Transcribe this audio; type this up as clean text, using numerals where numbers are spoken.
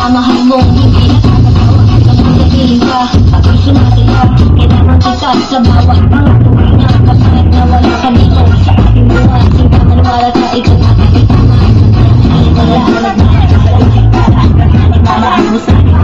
Pagmamahal mo, hindi nakakatawa. Pagmamahal ka, ako'y sumasaya. Kailangan kita sa bawat mga tuloy na kahit na wala ka dito sa aking buwan. Hindi ka maniwala sa ikaw at ikitama. Hindi ka lang nagmamahal mo sa akin.